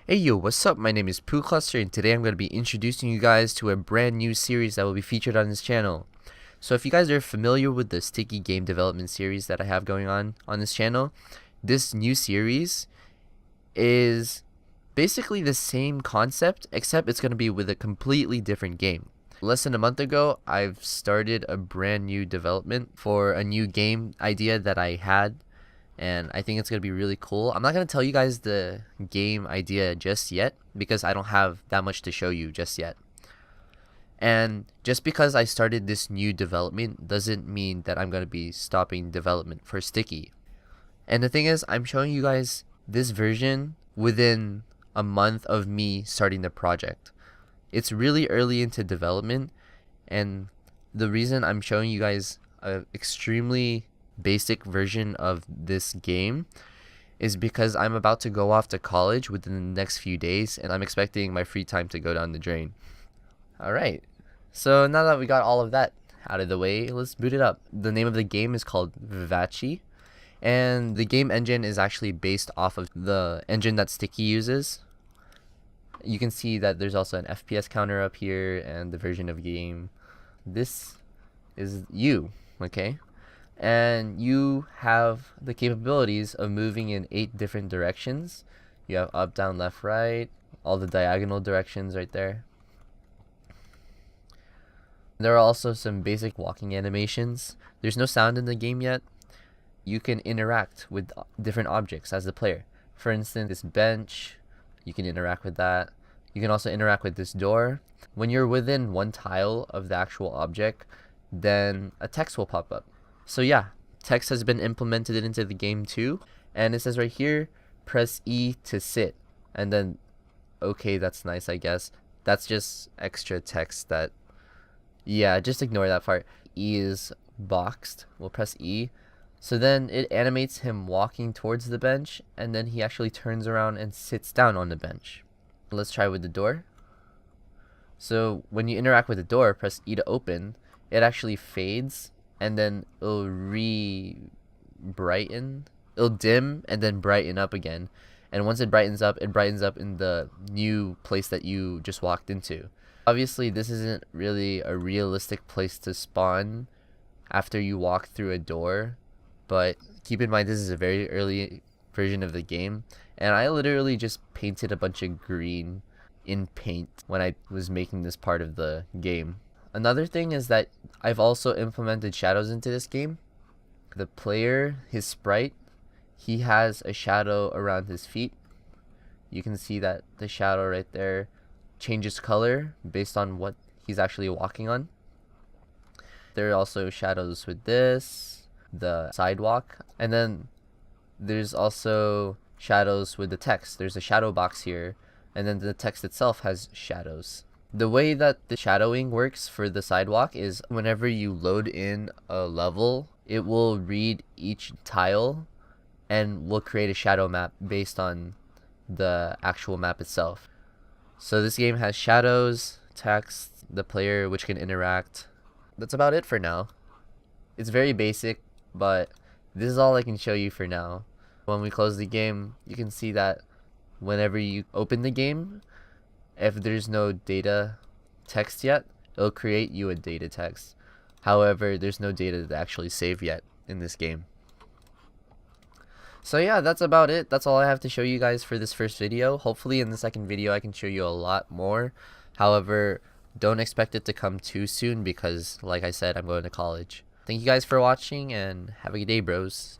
Hey yo, what's up? My name is PooCluster and today I'm going to be introducing you guys to a brand new series that will be featured on this channel. So if you guys are familiar with the sticky game development series that I have going on this channel, this new series is basically the same concept except it's going to be with a completely different game. Less than a month ago, I've started a brand new development for a new game idea that I had, and I think it's going to be really cool. I'm not going to tell you guys the game idea just yet because I don't have that much to show you just yet. And just because I started this new development doesn't mean that I'm going to be stopping development for Sticky. And the thing is, I'm showing you guys this version within a month of me starting the project. It's really early into development, and the reason I'm showing you guys an extremely basic version of this game is because I'm about to go off to college within the next few days, and I'm expecting my free time to go down the drain. Alright, so now that we got all of that out of the way, let's boot it up. The name of the game is called Vivace, and the game engine is actually based off of the engine that Sticky uses. You can see that there's also an FPS counter up here and the version of the game. This is you, okay? And you have the capabilities of moving in 8 different directions. You have up, down, left, right, all the diagonal directions right there. There are also some basic walking animations. There's no sound in the game yet. You can interact with different objects as the player. For instance, this bench, you can interact with that. You can also interact with this door. When you're within one tile of the actual object, then a text will pop up. So yeah, text has been implemented into the game too, and it says right here, press E to sit, and then, okay, that's nice, I guess. That's just extra text that, yeah, just ignore that part. E is boxed, we'll press E. So then it animates him walking towards the bench, and then he actually turns around and sits down on the bench. Let's try with the door. So when you interact with the door, press E to open, it actually fades, and then it'll brighten. It'll dim and then brighten up again. And once it brightens up in the new place that you just walked into. Obviously, this isn't really a realistic place to spawn after you walk through a door, but keep in mind this is a very early version of the game, and I literally just painted a bunch of green in paint when I was making this part of the game. Another thing is that I've also implemented shadows into this game. The player, his sprite, he has a shadow around his feet. You can see that the shadow right there changes color based on what he's actually walking on. There are also shadows with this, the sidewalk, and then there's also shadows with the text. There's a shadow box here, and then the text itself has shadows. The way that the shadowing works for the sidewalk is whenever you load in a level, it will read each tile and will create a shadow map based on the actual map itself. So this game has shadows, text, the player which can interact. That's about it for now. It's very basic, but this is all I can show you for now. When we close the game, you can see that whenever you open the game, if there's no data text yet, it'll create you a data text. However, there's no data to actually save yet in this game. So yeah, that's about it. That's all I have to show you guys for this first video. Hopefully in the second video I can show you a lot more. However, don't expect it to come too soon because, like I said, I'm going to college. Thank you guys for watching and have a good day, bros.